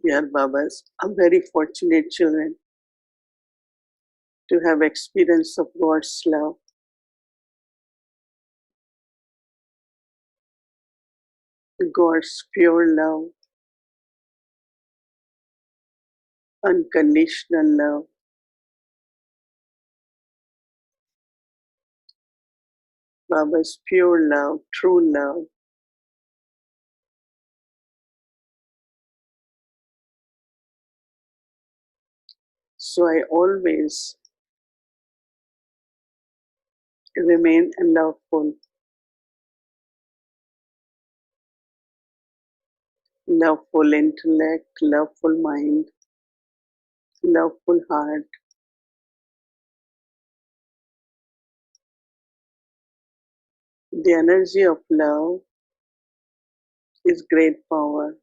Dear Babas, I'm very fortunate children to have experience of God's love. God's pure love, unconditional love, Baba's pure love, true love. So I always remain loveful, loveful intellect, loveful mind, loveful heart. The energy of love is great power.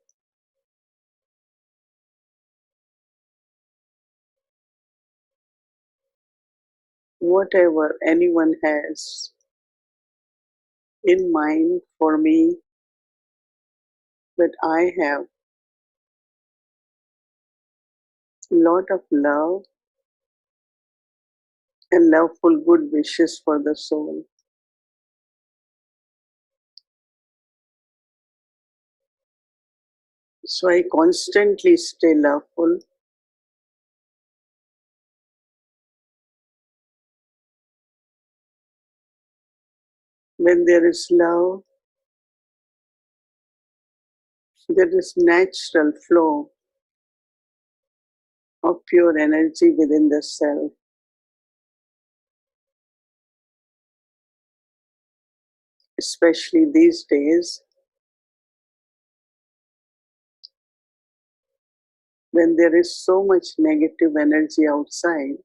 Whatever anyone has in mind for me, that I have a lot of love and loveful good wishes for the soul. So I constantly stay loveful. When there is love, there is natural flow of pure energy within the self. Especially these days, when there is so much negative energy outside,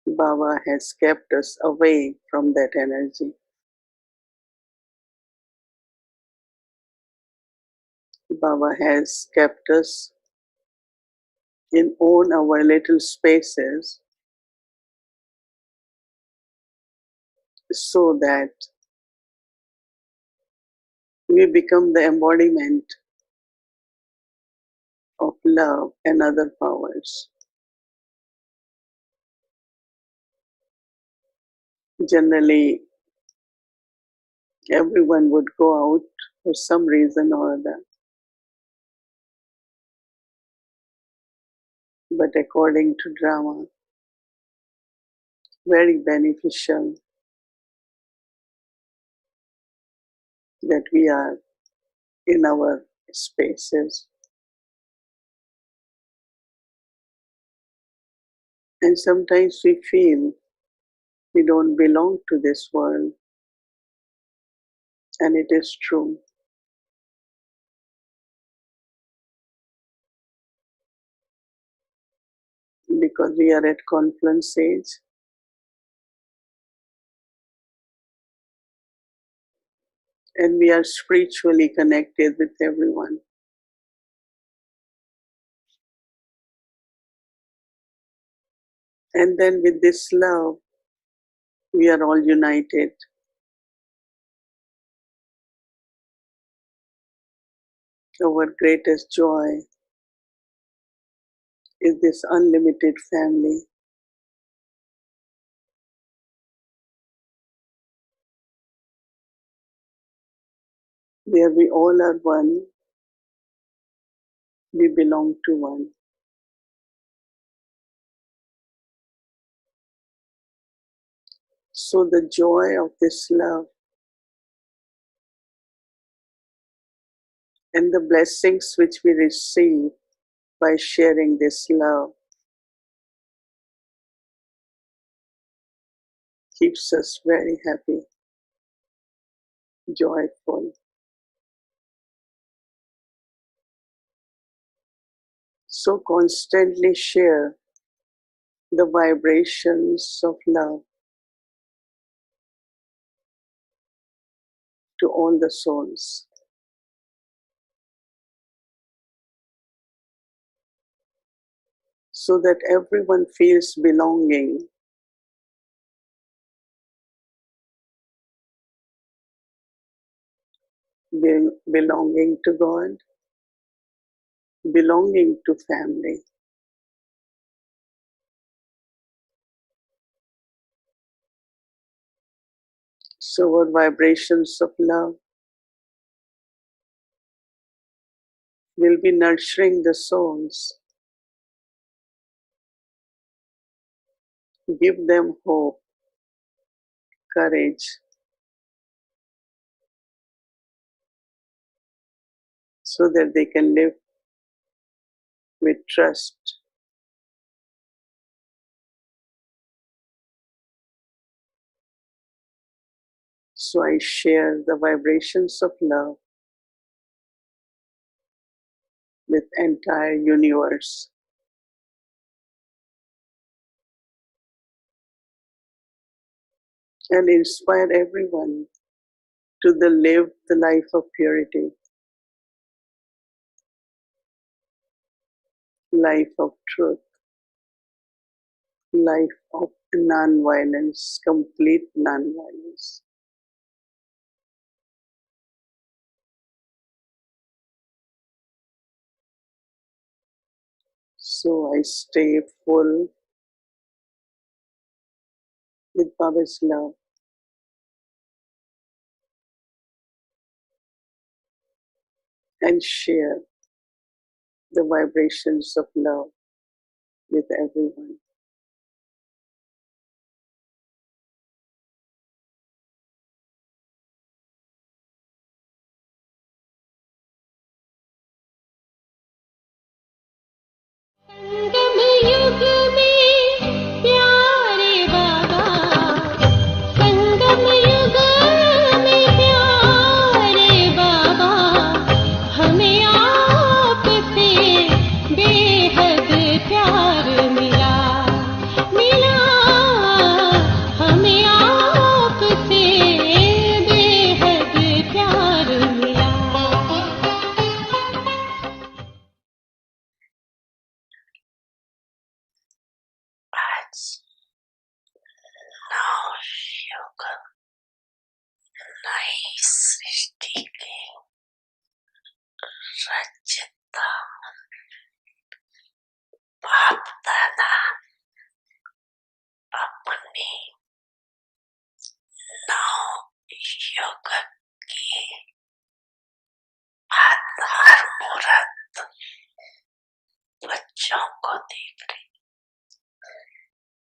Baba has kept us away from that energy. Baba has kept us in own our little spaces so that we become the embodiment of love and other powers. Generally, everyone would go out for some reason or other. But according to drama, very beneficial that we are in our spaces. And sometimes we feel we don't belong to this world, and it is true. Because we are at confluence age, and we are spiritually connected with everyone. And then with this love, we are all united. Our greatest joy is this unlimited family. Where we all are one, we belong to one. So the joy of this love and the blessings which we receive by sharing this love keeps us very happy, joyful. So constantly share the vibrations of love to all the souls. So that everyone feels belonging. belonging to God, belonging to family. So our vibrations of love will be nurturing the souls. Give them hope, courage, so that they can live with trust. So I share the vibrations of love with entire universe. And inspire everyone to live the life of purity, life of truth, life of non-violence, complete non-violence. So I stay full with Baba's love and share the vibrations of love with everyone. संगम युग में प्यारे बाबा, संगम युग में प्यारे बाबा, हमें आपसे बेहद प्यार मिला, हमें आपसे बेहद प्यार मिला। नवयुग नई सृष्टि के रचयिता बाप दादा अपने नवयुग के आधार मूर्त बच्चों को देख रहे।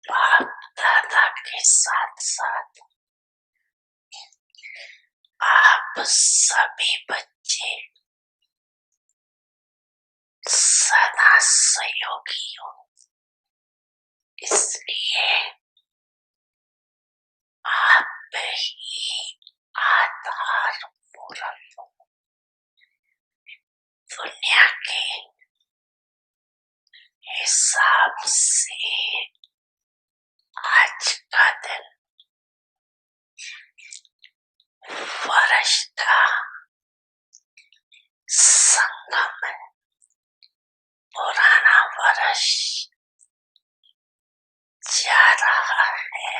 बाप दादा के साथ साथ आप सभी बच्चे सदा सहयोगी हो, इसलिए आप ही आधार मूर्त हो। दुनिया के हिसाब से आज का दिन वर्ष का संगम है। पुराना वर्ष जा रहा है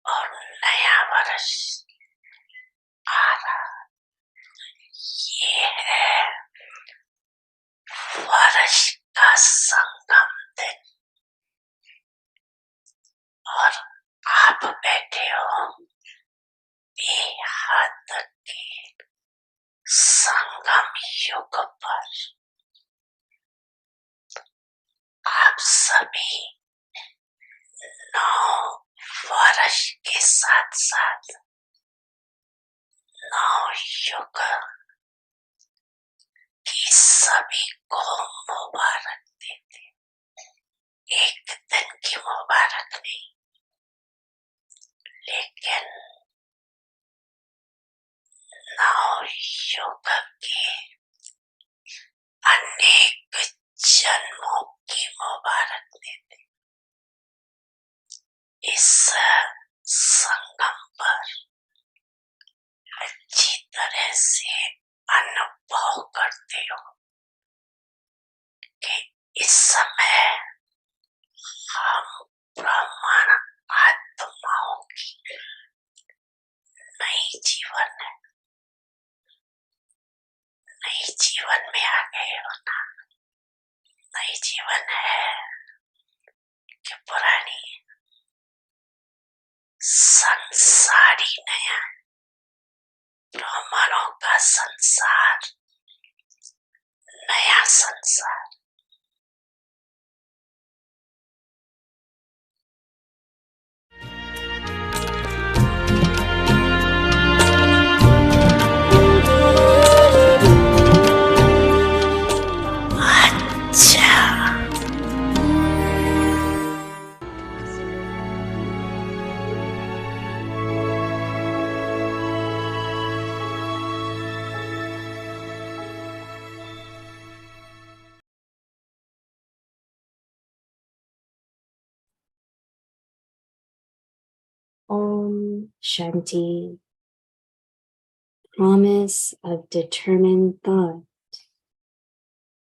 और नया वर्ष आ रहा। ये है वर्ष का संगम दिन और आप बैठे हो बेहद के संगम युग पर। आप सभी 9 वर्ष के साथ साथ 9 युग की सभी को मुबारक देते। एक दिन की मुबारक नहीं, लेकिन 9 युग के अनेक जन्मों की मुबारक देते। इस संगम पर अच्छी तरह से अनुभव करते हो कि इस समय हम ब्राह्मण आत्माओं की नई जीवन है। जीवन है कि पुरानी संसारी नया ब्राह्मणों का संसार, नया संसार। अच्छा, Om Shanti. Promise of determined thought.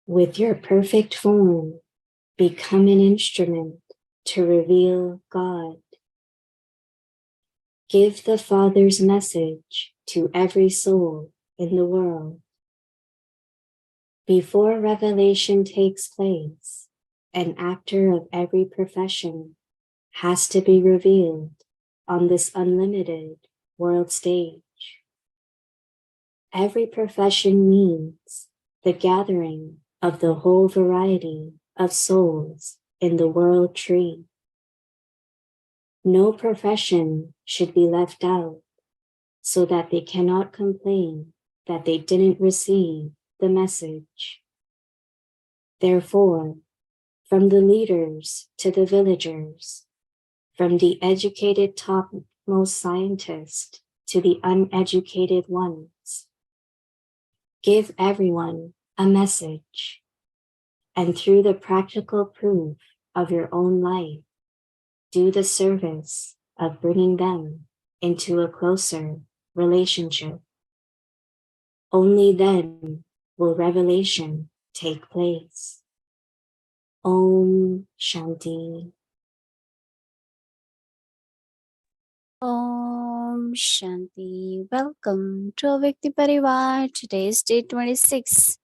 With your perfect form, become an instrument to reveal God. Give the Father's message to every soul in the world. Before revelation takes place, an actor of every profession has to be revealed on this unlimited world stage. Every profession means the gathering of the whole variety of souls in the world tree. No profession should be left out so that they cannot complain that they didn't receive the message. Therefore, from the leaders to the villagers, from the educated topmost scientist to the uneducated ones, give everyone a message, and through the practical proof of your own life, do the service of bringing them into a closer relationship. Only then will revelation take place. Om Shanti. Om Shanti. Welcome to Vyakti Parivar. Today is day 26.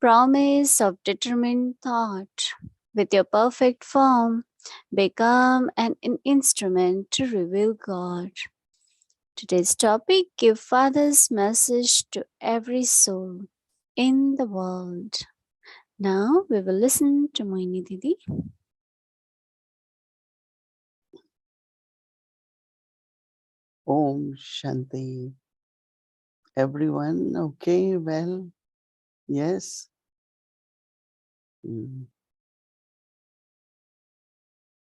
Promise of determined thought. With your perfect form, become an instrument to reveal God. Today's topic: give Father's message to every soul in the world. Now we will listen to Mohini Didi. Om Shanti. Everyone okay? Well, yes?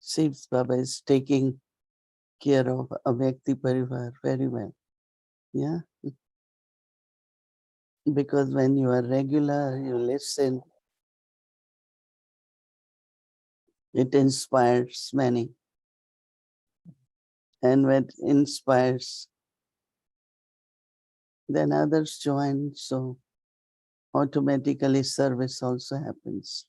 Seems Baba is taking care of Avyakti Parivar very well. Yeah? Because when you are regular, you listen, it inspires many. And when it inspires, then others join, so automatically service also happens.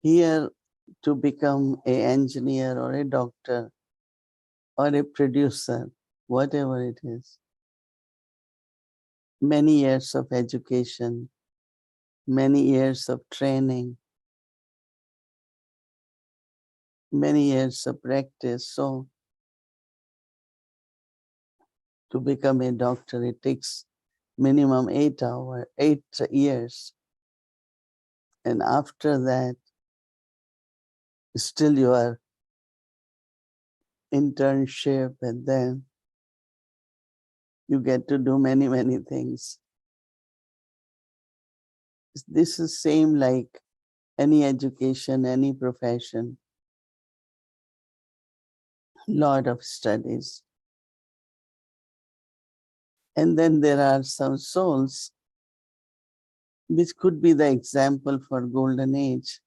Here, to become an engineer or a doctor or a producer, whatever it is, many years of education, many years of training, many years of practice. So to become a doctor, it takes minimum 8 years. And after that, still you are internship, and then you get to do many, many things. This is same like any education, any profession, lot of studies. And then there are some souls which could be the example for golden age.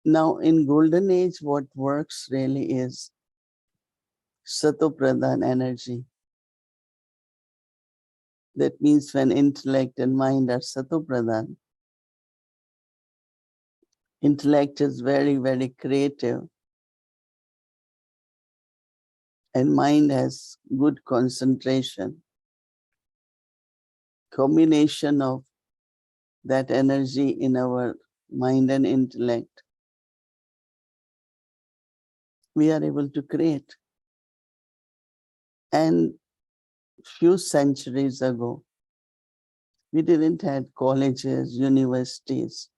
Now in golden age, what works really is Satopradhan energy. That means when intellect and mind are Satopradhan, intellect is very, very creative, and mind has good concentration. combination of that energy in our mind and intellect, we are able to create. And few centuries ago, we didn't have colleges, universities.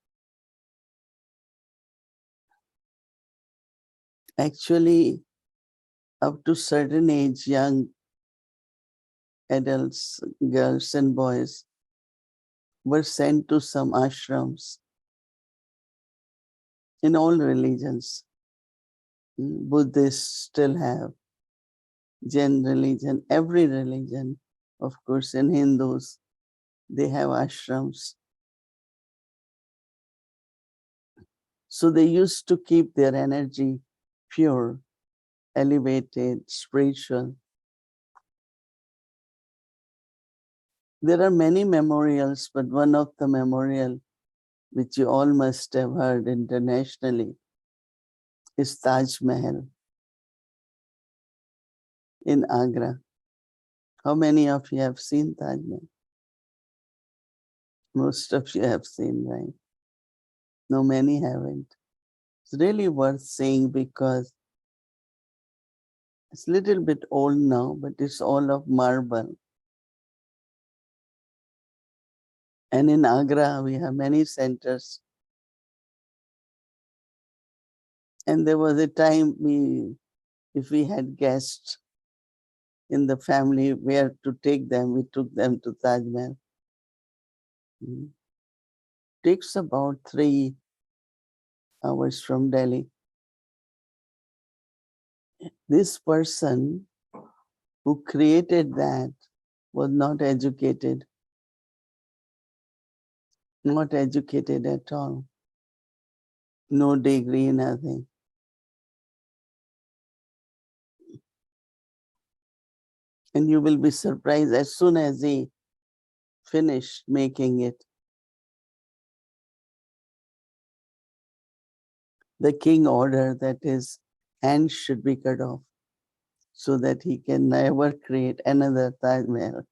Actually, up to certain age, young adults, girls and boys were sent to some ashrams in all religions. Buddhists still have, Jain religion, every religion, of course, in Hindus, they have ashrams. So they used to keep their energy pure, elevated, spiritual. There are many memorials, but one of the memorial which you all must have heard internationally is Taj Mahal in Agra. How many of you have seen Taj Mahal? Most of you have seen, right? No, many haven't. It's really worth seeing because it's a little bit old now, but it's all of marble. And in Agra, we have many centers. And there was a time if we had guests in the family, where to take them, we took them to Taj Mahal. Takes about 3 hours from Delhi. This person who created that was not educated at all. No degree, nothing. And you will be surprised, as soon as he finished making it, the king ordered that his hands should be cut off so that he can never create another Taj Mahal,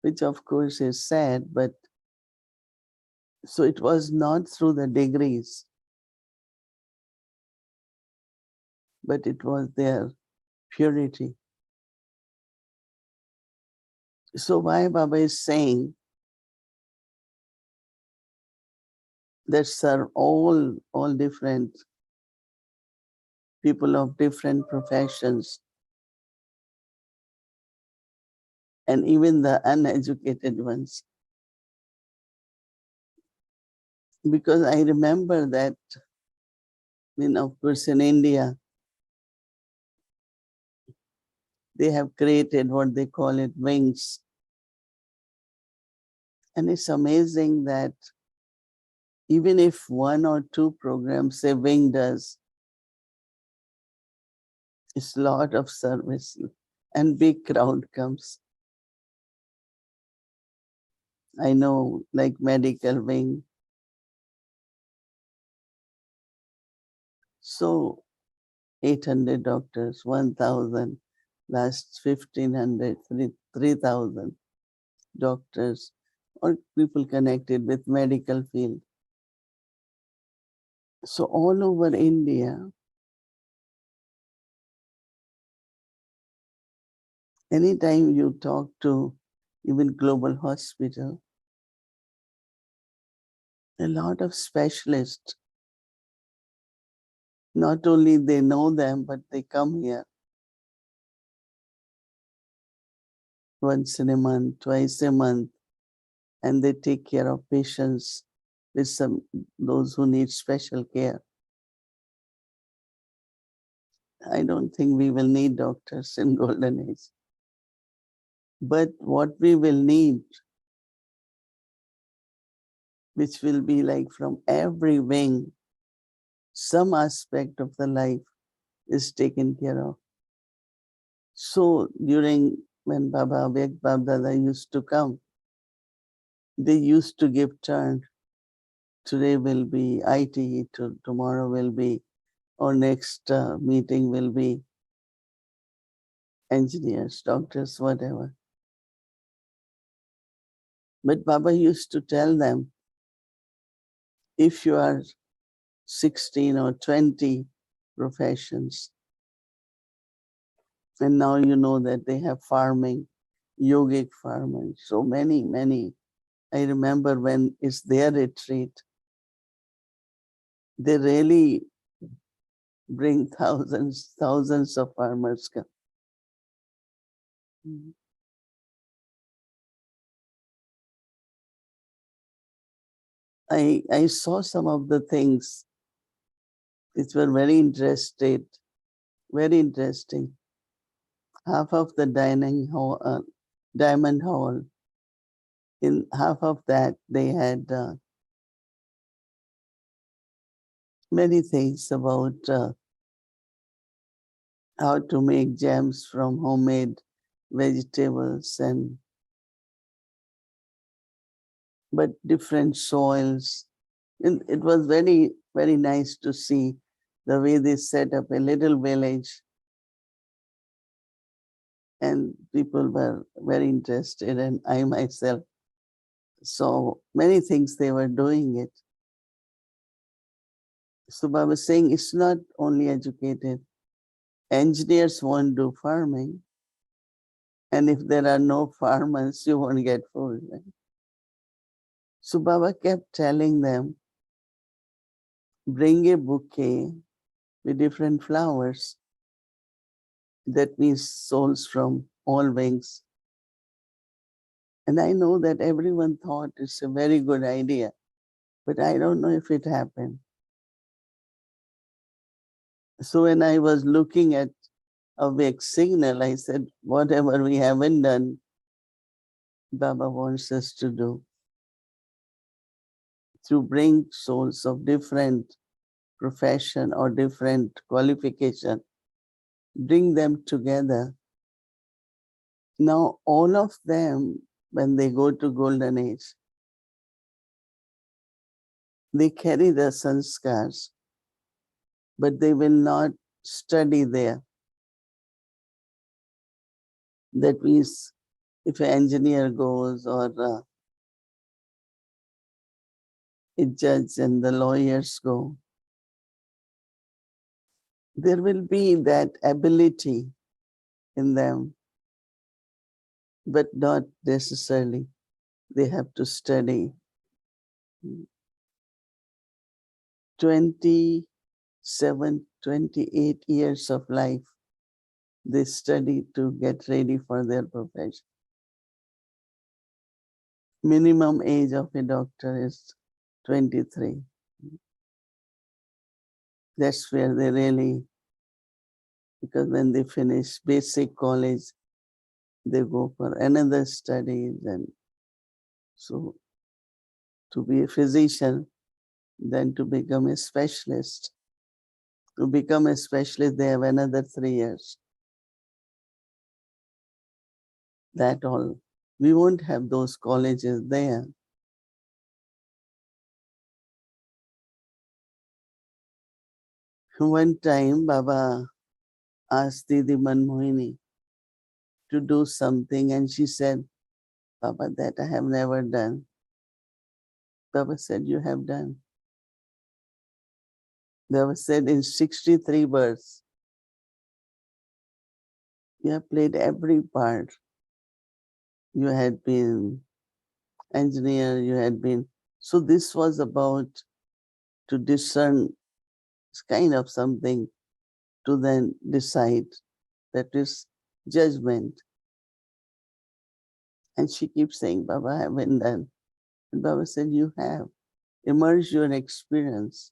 which of course is sad, but so it was not through the degrees, but it was their purity. So why Baba is saying that serve all different people of different professions, and even the uneducated ones. Because I remember that, of course, in India, they have created what they call it wings. And it's amazing that even if 1 or 2 programs a wing does, it's a lot of service and big crowd comes. I know, like medical wing. So 800 doctors, 1,000, last 1,500, 3,000 doctors, or people connected with medical field. So all over India, anytime you talk to even global hospital, a lot of specialists, not only they know them, but they come here once in a month, twice a month, and they take care of patients with those who need special care. I don't think we will need doctors in golden age. But what we will need, which will be like from every wing, some aspect of the life is taken care of. So during when Baba Beg Dada used to come, they used to give turn. Today will be IT, tomorrow will be, or next meeting will be engineers, doctors, whatever. But Baba used to tell them, if you are 16 or 20 professions, and now you know that they have farming, yogic farming, so many. I remember when it's their retreat, they really bring thousands of farmers come. I saw some of the things which were very interesting. Half of the diamond hall, in half of that they had many things about how to make jams from homemade vegetables, and but different soils. And it was very nice to see the way they set up a little village, and people were very interested, and I myself saw many things they were doing it. So Baba was saying it's not only educated. Engineers won't do farming. And if there are no farmers, you won't get food. Right? So Baba kept telling them, bring a bouquet with different flowers. That means souls from all wings. And I know that everyone thought it's a very good idea, but I don't know if it happened. So when I was looking at a big signal, I said, whatever we haven't done, Baba wants us to do. To bring souls of different profession or different qualification, bring them together. Now, all of them, when they go to Golden Age, they carry the sanskars, but they will not study there. That means if an engineer goes, or a judge and the lawyers go, there will be that ability in them, but not necessarily they have to study. 27, 28 years of life, they study to get ready for their profession. Minimum age of a doctor is 23. That's where they really, because when they finish basic college, they go for another studies. And so to be a physician, then to become a specialist. To become a specialist, they have another 3 years. That all. We won't have those colleges there. One time, Baba asked Didi Mohini to do something, and she said, Baba, that I have never done. Baba said, you have done. Baba said, in 63 births, you have played every part. You had been engineer, you had been. So this was about to discern, it's kind of something to then decide. That is judgment. And she keeps saying, Baba, I haven't done. And Baba said, you have. Immerse your experience.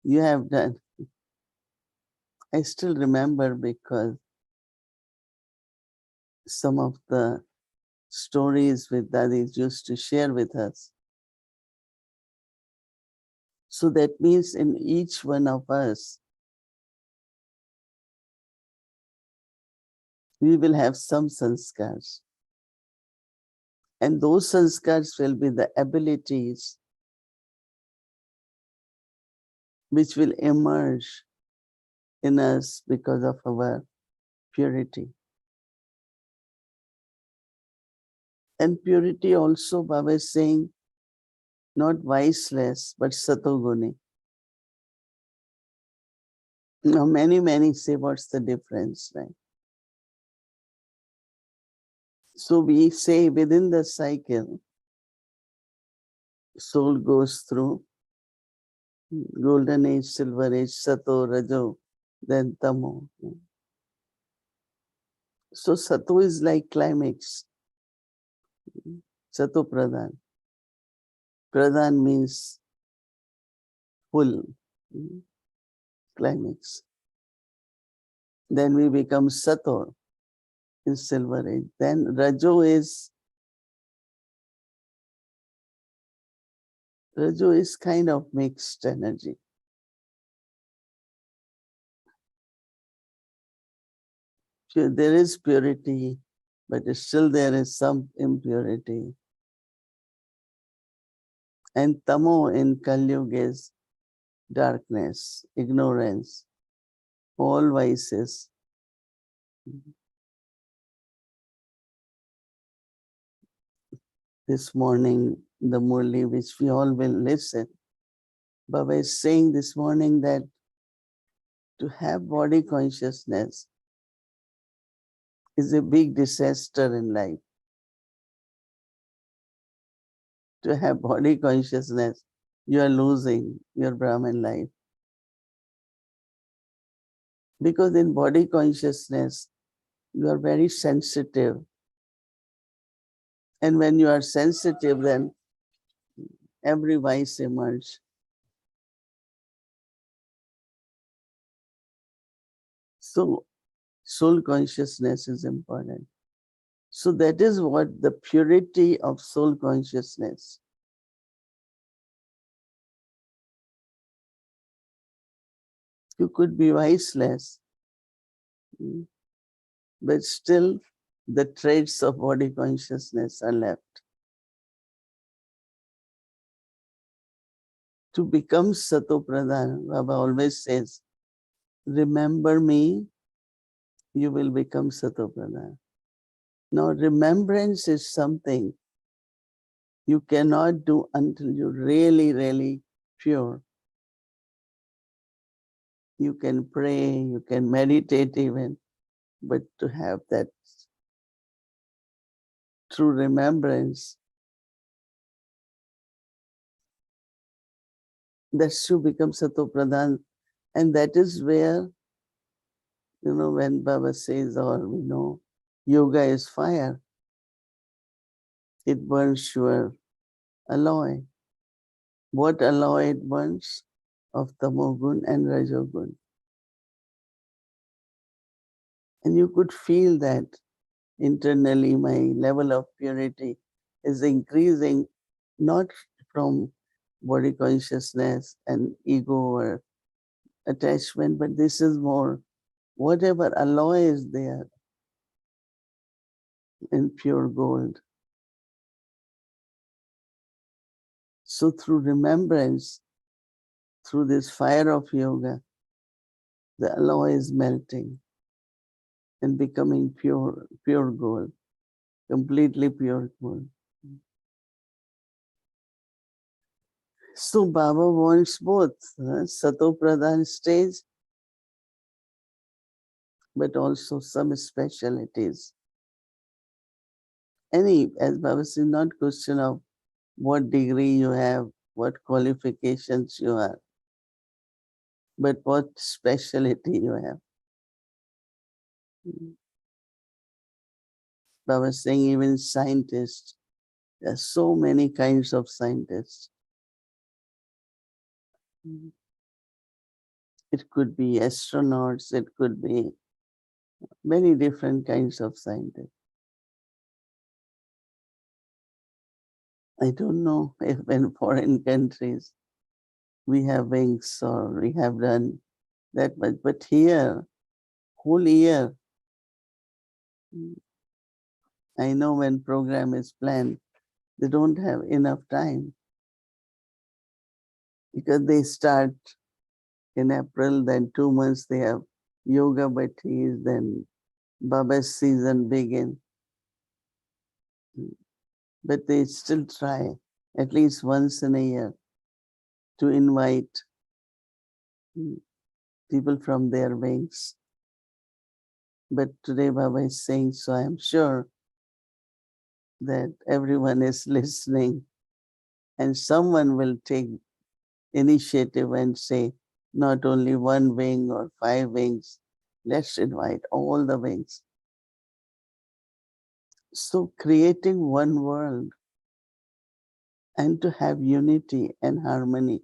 You have done. I still remember because some of the stories with Dadis used to share with us. So that means in each one of us, we will have some sanskars. And those sanskars will be the abilities which will emerge in us because of our purity. And purity also, Baba is saying, not viceless, but satoguni. Now, many say, what's the difference, right? So we say within the cycle, soul goes through golden age, silver age, sato, rajo, then tamo. So sato is like climax. Sato pradhan. Pradhan means full, climax. Then we become sato in silver age. Then rajo is kind of mixed energy. There is purity, but still there is some impurity. And tamo in Kali Yuga is darkness, ignorance, all vices. This morning, the Murli, which we all will listen, Baba is saying this morning that to have body consciousness is a big disaster in life. To have body consciousness, you are losing your Brahman life. Because in body consciousness, you are very sensitive. And when you are sensitive, then every vice emerges. So soul consciousness is important. So that is what the purity of soul consciousness. You could be viceless, but still the traits of body consciousness are left. To become Sato Pradhan, Baba always says, remember me, you will become Sato Pradhan. Now, remembrance is something you cannot do until you're really pure. You can pray, you can meditate even, but to have that true remembrance, that's to become Sato Pradhan. And that is where, when Baba says, or we know, yoga is fire. It burns your alloy. What alloy it burns? Of tamogun and rajogun. And you could feel that internally my level of purity is increasing, not from body consciousness and ego or attachment, but this is more whatever alloy is there in pure gold. So through remembrance, through this fire of yoga, the alloy is melting and becoming pure gold, completely pure gold. So Baba wants both, Sato Pradhan stage, but also some specialities. As Baba said, not question of what degree you have, what qualifications you have, but what specialty you have. Baba was saying even scientists, there are so many kinds of scientists. It could be astronauts, it could be many different kinds of scientists. I don't know if in foreign countries we have wings or we have done that much, but here, whole year, I know when program is planned, they don't have enough time because they start in April, then 2 months they have yoga bhattis, then Baba's season begin. but they still try at least once in a year to invite people from their wings. But today Baba is saying, so I am sure that everyone is listening and someone will take initiative and say, not only one wing or 5 wings, let's invite all the wings. So creating one world and to have unity and harmony.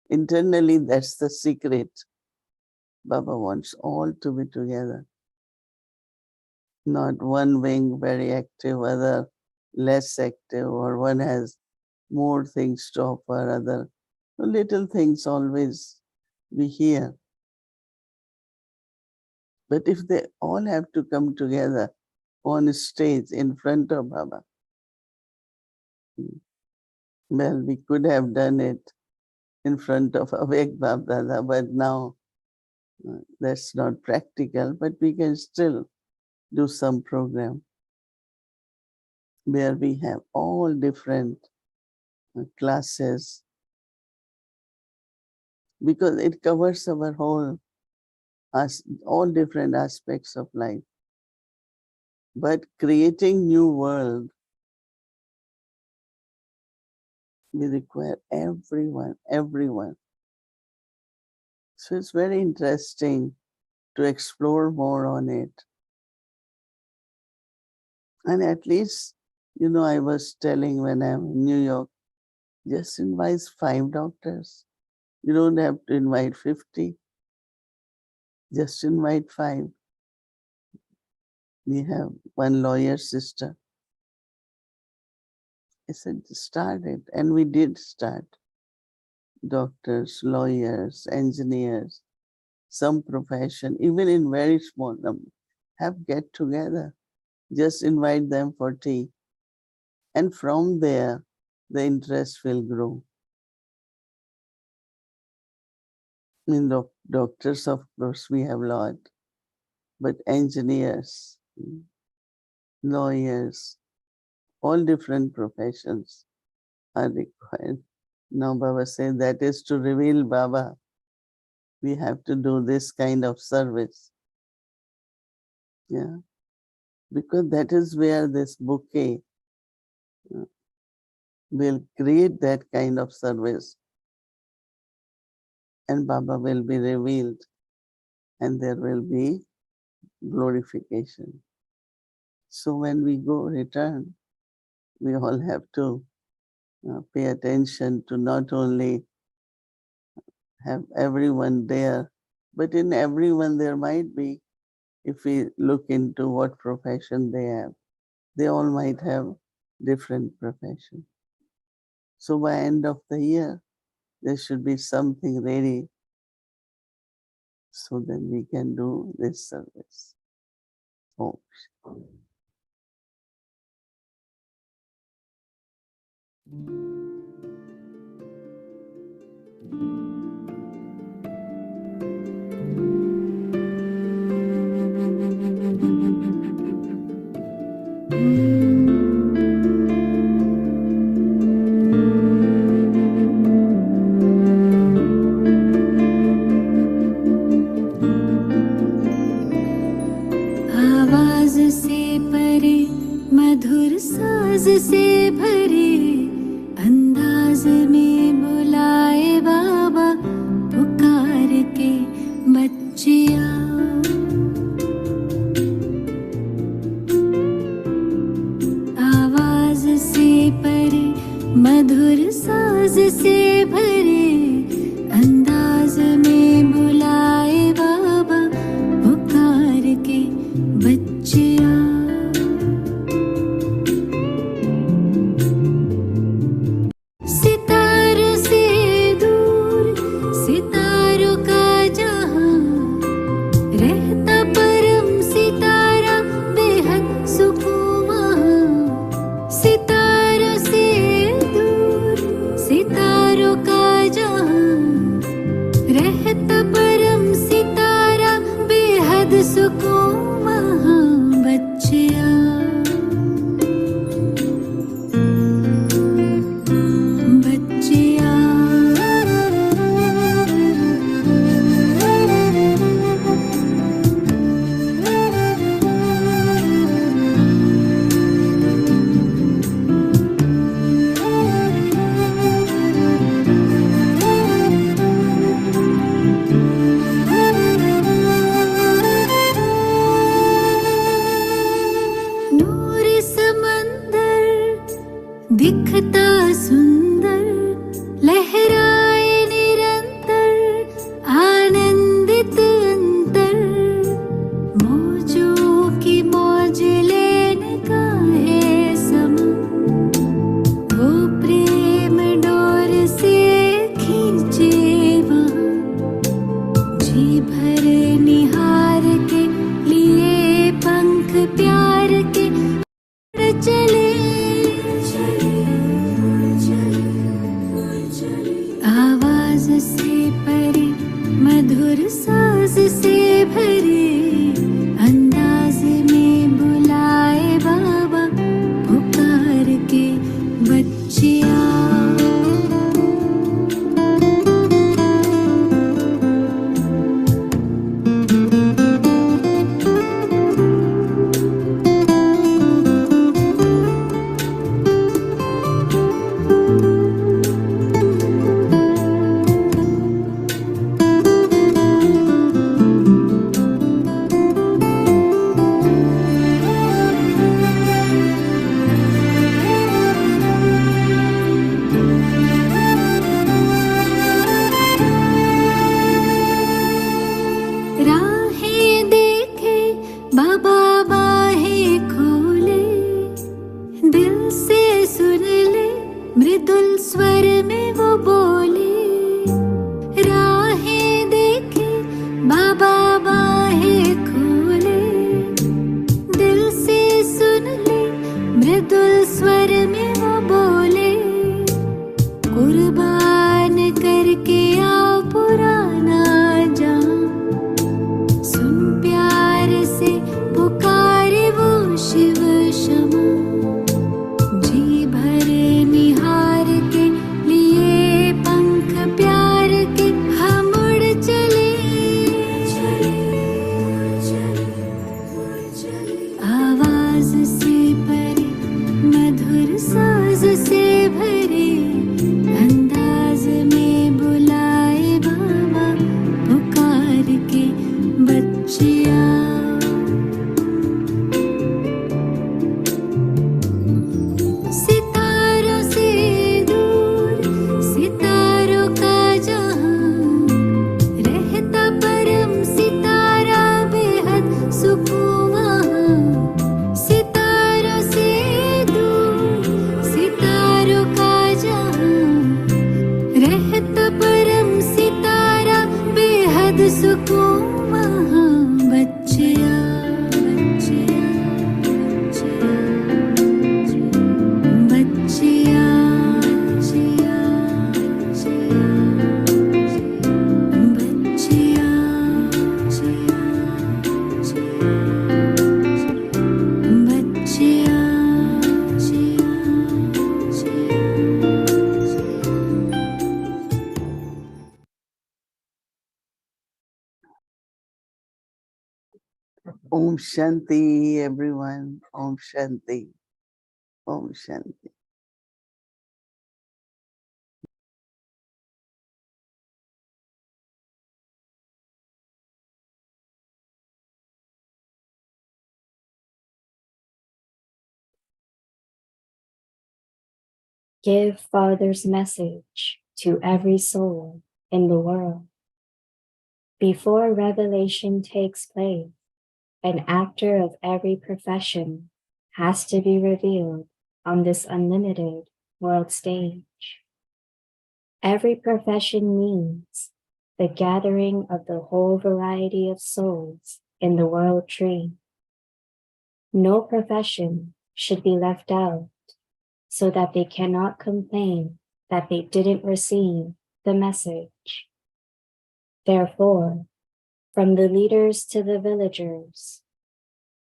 Internally, that's the secret. Baba wants all to be together. Not one wing very active, other less active, or one has more things to offer, other little things always we hear. But if they all have to come together on stage in front of Baba, well, we could have done it in front of Awake Bab Dada, but now that's not practical, but we can still do some program where we have all different classes, because it covers our whole, all different aspects of life. But creating new world, we require everyone. So it's very interesting to explore more on it. And at least, I was telling when I'm in New York, just invite 5 doctors. You don't have to invite 50. Just invite 5. We have one lawyer sister. I said, start it. And we did start. Doctors, lawyers, engineers, some profession, even in very small number, have get together. Just invite them for tea. And from there, the interest will grow. In doctors, of course, we have a lot, but engineers, lawyers, all different professions are required. Now Baba said that is to reveal Baba. We have to do this kind of service. Yeah. Because that is where this bouquet will create that kind of service. And Baba will be revealed and there will be glorification. So when we go return, we all have to pay attention to not only have everyone there, but in everyone there might be, if we look into what profession they have, they all might have different profession. So by end of the year, there should be something ready so that we can do this service. Oh. आवाज से परे मधुर साज से भरे अंदाज में बुलाए बाबा पुकार के बच्चिया आवाज से परे मधुर साज से भरे अंदाज में बुलाए बाबा पुकार के बच्चिया जी भर निहार के लिए पंख प्यार के उड़ चले आवाज से परे मधुर साज से भरे अंदाज में बुलाए बाबा पुकार के बच्चिया राहें देखे बाबा बाहें खोले दिल से सुन ले मृदुल स्वर में वो बोले राहें देखे बाबा बाहें खोले दिल से सुन ले मृदुल स्वर में वो बोले कुर्बान करके आओ पुराना जान सुन प्यार से पुकारे वो शिव क्षमा जी भर निहार के लिए पंख प्यार के हम उड़ चले आवाज से परे मधुर साज से भरे अंदाज में बुलाए बाबा पुकार के बच्चिया सितारों से दूर सितारों का जहां रहता परम सितारा बेहद सुकून वहां सितारों से दूर सितारों का जहां रहता परम सितारा बेहद सुकून वहां बच्चिया बच्चिया बच्चिया बच्चिया Om Shanti, everyone. Om Shanti. Om Shanti. Give Father's message to every soul in the world. Before revelation takes place, an actor of every profession has to be revealed on this unlimited world stage. Every profession means the gathering of the whole variety of souls in the world tree. No profession should be left out so that they cannot complain that they didn't receive the message. Therefore, from the leaders to the villagers,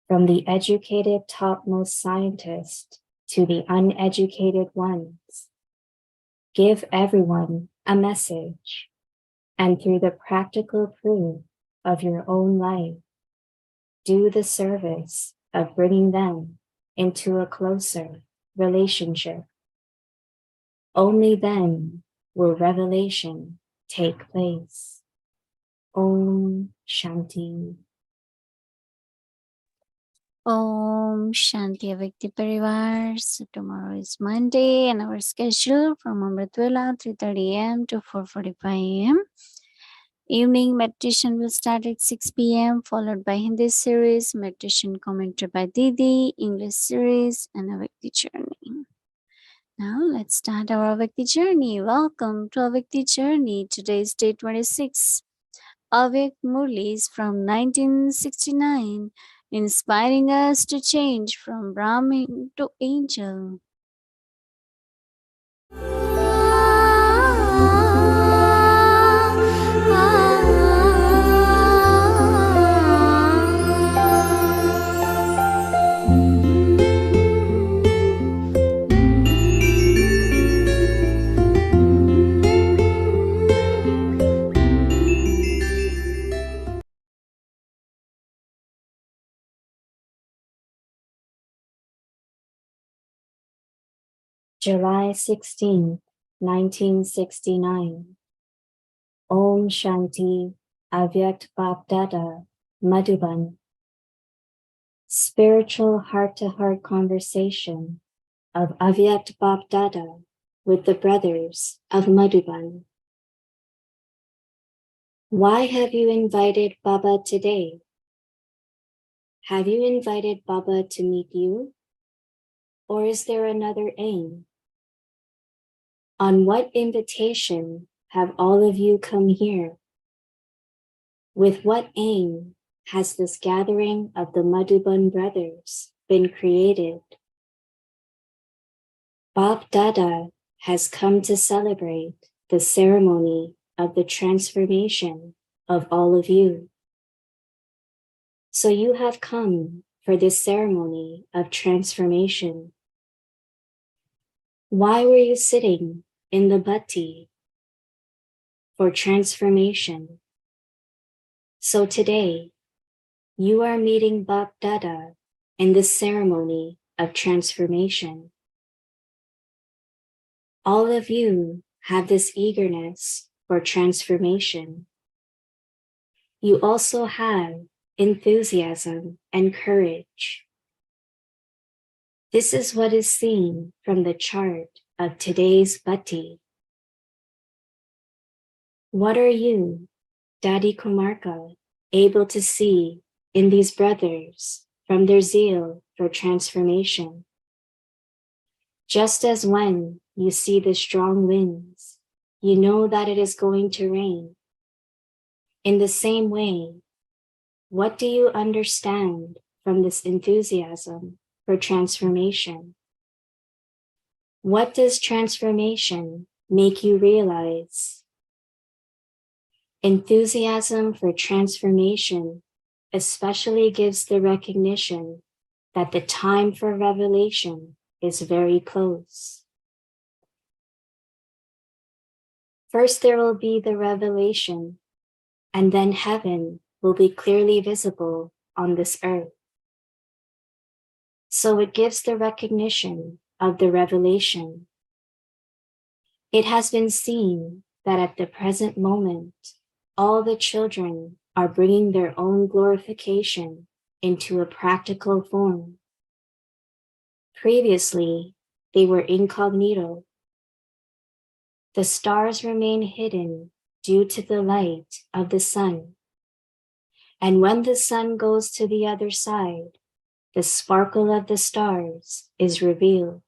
from the educated topmost scientist to the uneducated ones, give everyone a message, and through the practical proof of your own life, do the service of bringing them into a closer relationship. Only then will revelation take place. Om Shanti. Om Shanti Avyakti Parivar. So tomorrow is Monday and our schedule from Amritvela 3:30 a.m. to 4:45 a.m. Evening meditation will start at 6 p.m. followed by Hindi series, meditation commentary by Didi, English series, and Avyakti journey. Now let's start our Avyakti journey. Welcome to Avyakti journey. Today is day 26 Avik Murlis from 1969, inspiring us to change from Brahmin to angel. July 16, 1969. Om Shanti Avyakt Bapdada, Madhuban. Spiritual heart-to-heart conversation of Avyakt Bapdada with the brothers of Madhuban. Why have you invited Baba today? Have you invited Baba to meet you? Or is there another aim? On what invitation have all of you come here? With what aim has this gathering of the Madhuban brothers been created? Bap Dada has come to celebrate the ceremony of the transformation of all of you. So you have come for this ceremony of transformation. Why were you sitting in the bhatti? For transformation. So today, you are meeting Bap Dada in this ceremony of transformation. All of you have this eagerness for transformation. You also have enthusiasm and courage. This is what is seen from the chart of today's bhatti. What are you, Daddy Kumarka, able to see in these brothers from their zeal for transformation? Just as when you see the strong winds, you know that it is going to rain. In the same way, what do you understand from this enthusiasm for transformation? What does transformation make you realize? Enthusiasm for transformation especially gives the recognition that the time for revelation is very close. First, there will be the revelation, and then heaven will be clearly visible on this earth. So it gives the recognition of the revelation. It has been seen that at the present moment, all the children are bringing their own glorification into a practical form. Previously, they were incognito. The stars remain hidden due to the light of the sun. And when the sun goes to the other side, the sparkle of the stars is revealed.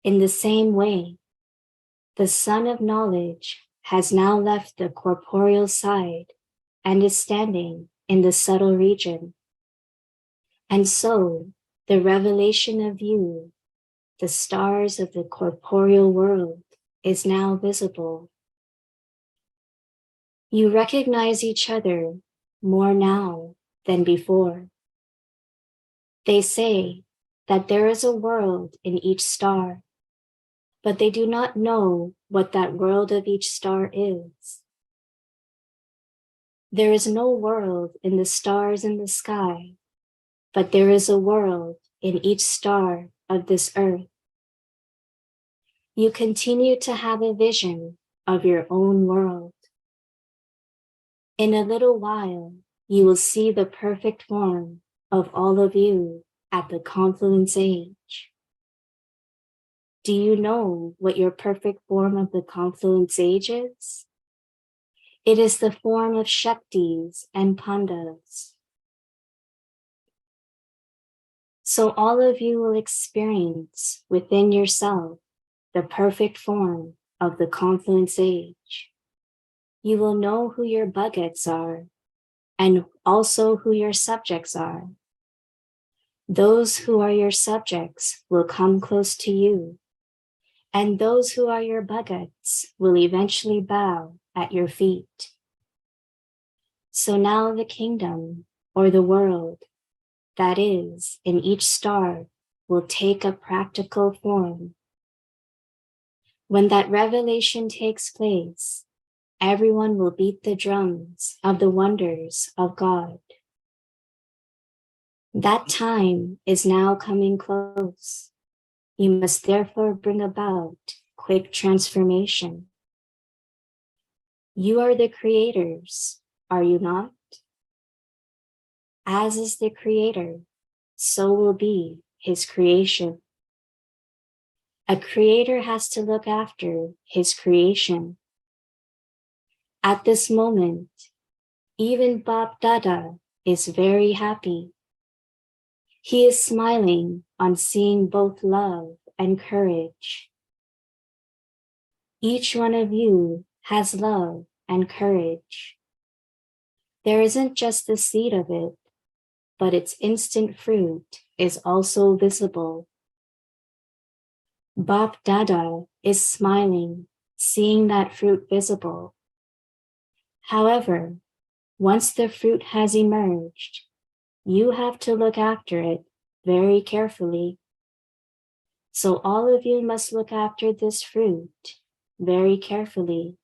In the same way, the sun of knowledge has now left the corporeal side and is standing in the subtle region. And so, the revelation of you, the stars of the corporeal world, is now visible. You recognize each other more now than before. They say that there is a world in each star, but they do not know what that world of each star is. There is no world in the stars in the sky, but there is a world in each star of this earth. You continue to have a vision of your own world. In a little while, you will see the perfect form of all of you at the confluence age. Do you know what your perfect form of the confluence age is? It is the form of Shaktis and Pandavas. So all of you will experience within yourself the perfect form of the confluence age. You will know who your bhagats are and also who your subjects are. Those who are your subjects will come close to you, and those who are your bhagats will eventually bow at your feet. So now the kingdom, or the world, that is in each star will take a practical form. When that revelation takes place, everyone will beat the drums of the wonders of God. That time is now coming close. You must therefore bring about quick transformation. You are the creators, are you not? As is the creator, so will be his creation. A creator has to look after his creation. At this moment, even Bap Dada is very happy. He is smiling on seeing both love and courage. Each one of you has love and courage. There isn't just the seed of it, but its instant fruit is also visible. Bap Dada is smiling, seeing that fruit visible. However, once the fruit has emerged, you have to look after it very carefully. So all of you must look after this fruit very carefully,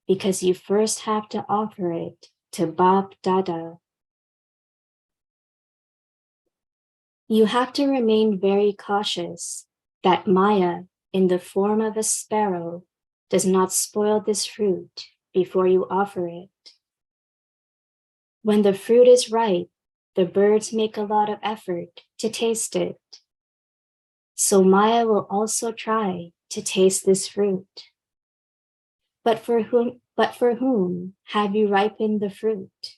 because you first have to offer it to Bap Dada. You have to remain very cautious that Maya, in the form of a sparrow, does not spoil this fruit before you offer it. When the fruit is ripe, the birds make a lot of effort to taste it. So Maya will also try to taste this fruit. But for whom have you ripened the fruit?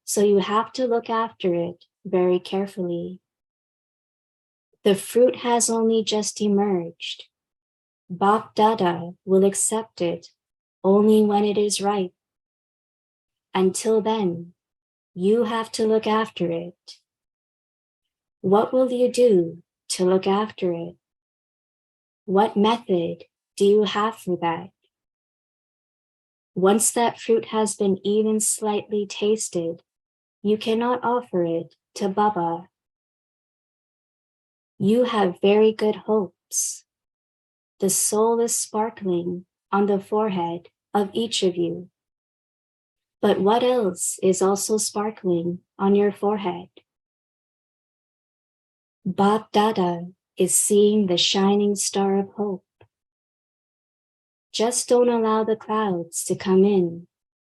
So you have to look after it very carefully. The fruit has only just emerged. Bap Dada will accept it only when it is ripe. Until then, you have to look after it. What will you do to look after it? What method do you have for that? Once that fruit has been even slightly tasted, you cannot offer it to Baba. You have very good hopes. The soul is sparkling on the forehead of each of you. But what else is also sparkling on your forehead? Bap Dada is seeing the shining star of hope. Just don't allow the clouds to come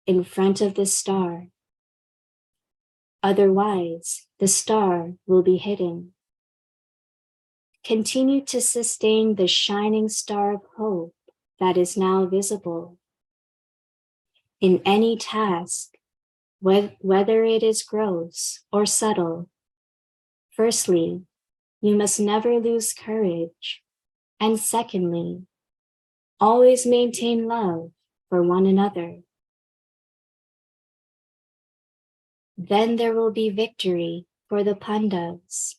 in front of the star. Otherwise, the star will be hidden. Continue to sustain the shining star of hope that is now visible. In any task, whether it is gross or subtle, firstly, you must never lose courage, and secondly, always maintain love for one another. Then there will be victory for the Pandavas.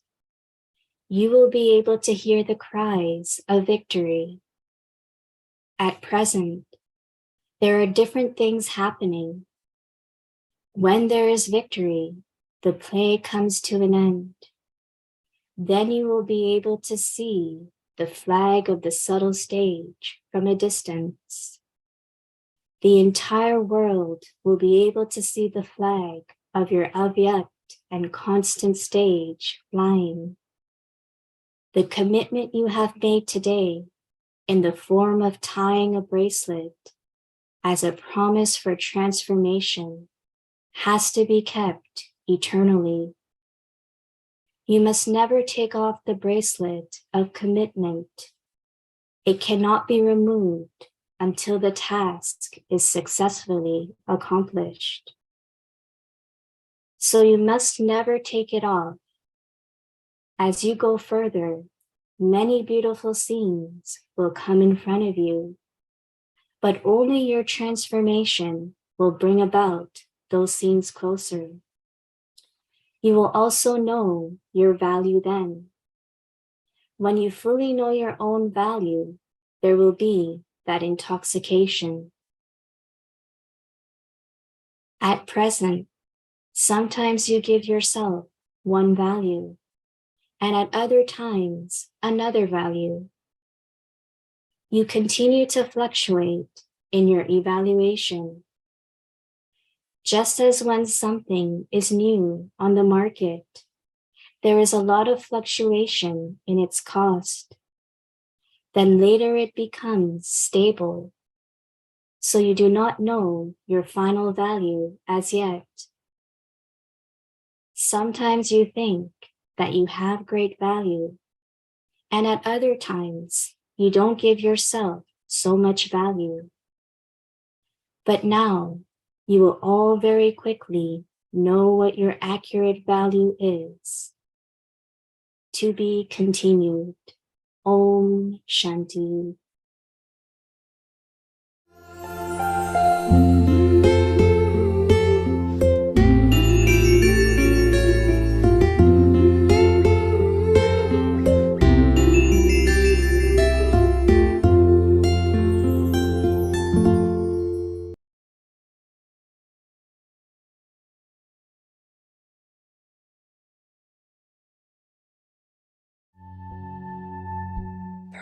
You will be able to hear the cries of victory. At present, there are different things happening. When there is victory, the play comes to an end. Then you will be able to see the flag of the subtle stage from a distance. The entire world will be able to see the flag of your avyakt and constant stage flying. The commitment you have made today in the form of tying a bracelet as a promise for transformation has to be kept eternally. You must never take off the bracelet of commitment. It cannot be removed until the task is successfully accomplished. So you must never take it off. As you go further, many beautiful scenes will come in front of you. but only your transformation will bring about those scenes closer. You will also know your value then. When you fully know your own value, there will be that intoxication. At present, sometimes you give yourself one value, and at other times, another value. You continue to fluctuate in your evaluation. Just as when something is new on the market, there is a lot of fluctuation in its cost. Then later it becomes stable. So you do not know your final value as yet. Sometimes you think that you have great value, and at other times you don't give yourself so much value. But now you will all very quickly know what your accurate value is. To be continued. Om Shanti.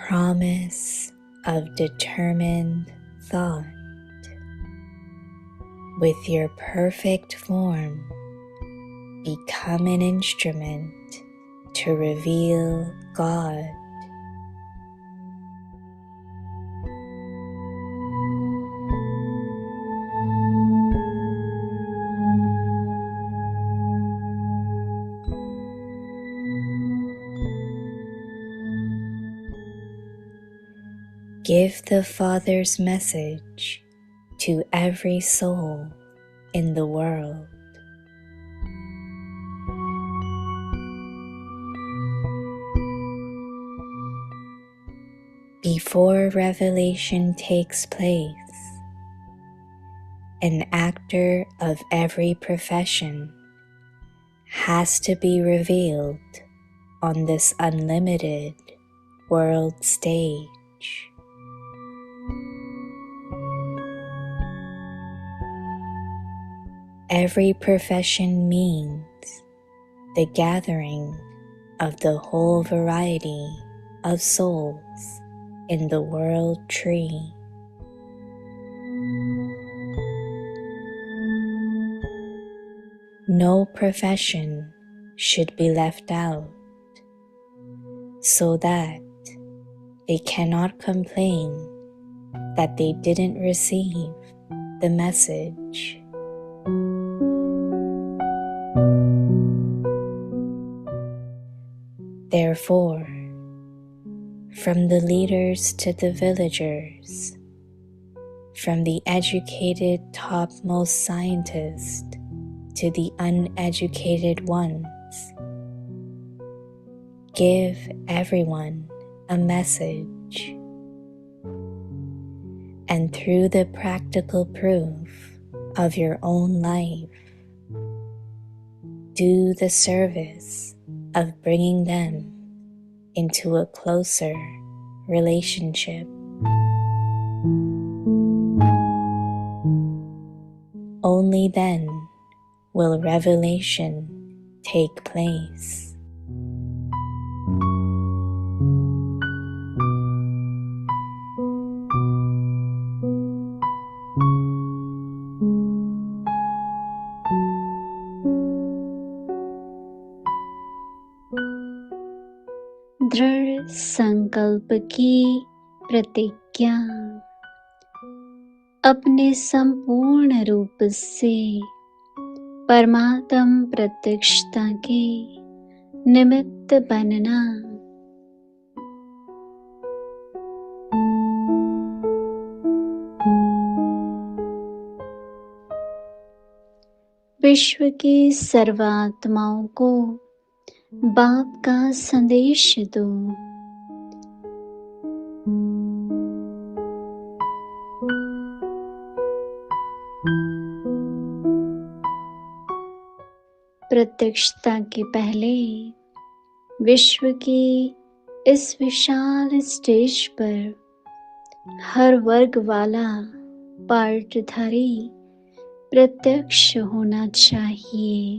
Promise of determined thought. With your perfect form, become an instrument to reveal God. Give the Father's message to every soul in the world. Before revelation takes place, an actor of every profession has to be revealed on this unlimited world stage. Every profession means the gathering of the whole variety of souls in the world tree. No profession should be left out, so that they cannot complain that they didn't receive the message. Therefore, from the leaders to the villagers, from the educated topmost scientist to the uneducated ones, give everyone a message. And through the practical proof of your own life, do the service of bringing them into a closer relationship. Only then will revelation take place. दृढ़ संकल्प की प्रतिज्ञा अपने संपूर्ण रूप से परमात्म प्रत्यक्षता के निमित्त बनना। विश्व की सर्वात्माओं को बाप का संदेश दो। प्रत्यक्षता के पहले विश्व की इस विशाल स्टेज पर हर वर्ग वाला पार्टधारी प्रत्यक्ष होना चाहिए।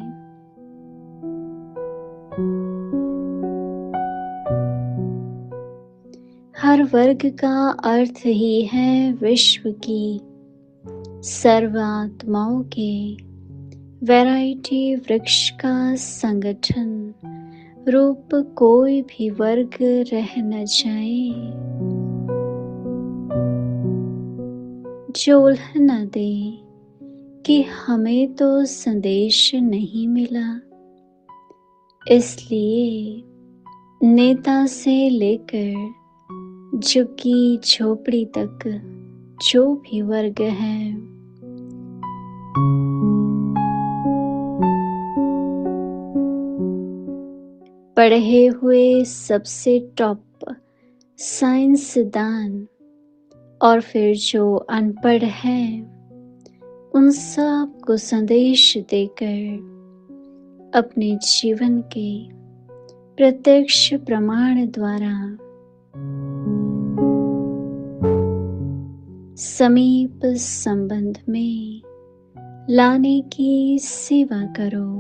हर वर्ग का अर्थ ही है विश्व की सर्व आत्माओं के वैरायटी वृक्ष का संगठन रूप कोई भी वर्ग रह न जाए, जो उल्ह न दे कि हमें तो संदेश नहीं मिला। इसलिए नेता से लेकर झुग्गी झोपड़ी तक जो भी वर्ग है, पढ़े हुए सबसे टॉप साइंसदान और फिर जो अनपढ़ है, उन सब को संदेश देकर अपने जीवन के प्रत्यक्ष प्रमाण द्वारा समीप संबंध में लाने की सेवा करो,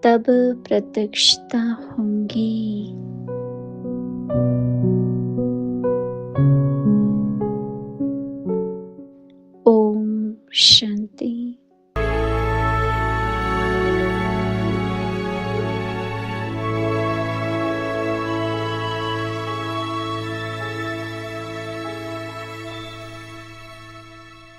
तब प्रत्यक्षता होंगी। ओम शांति।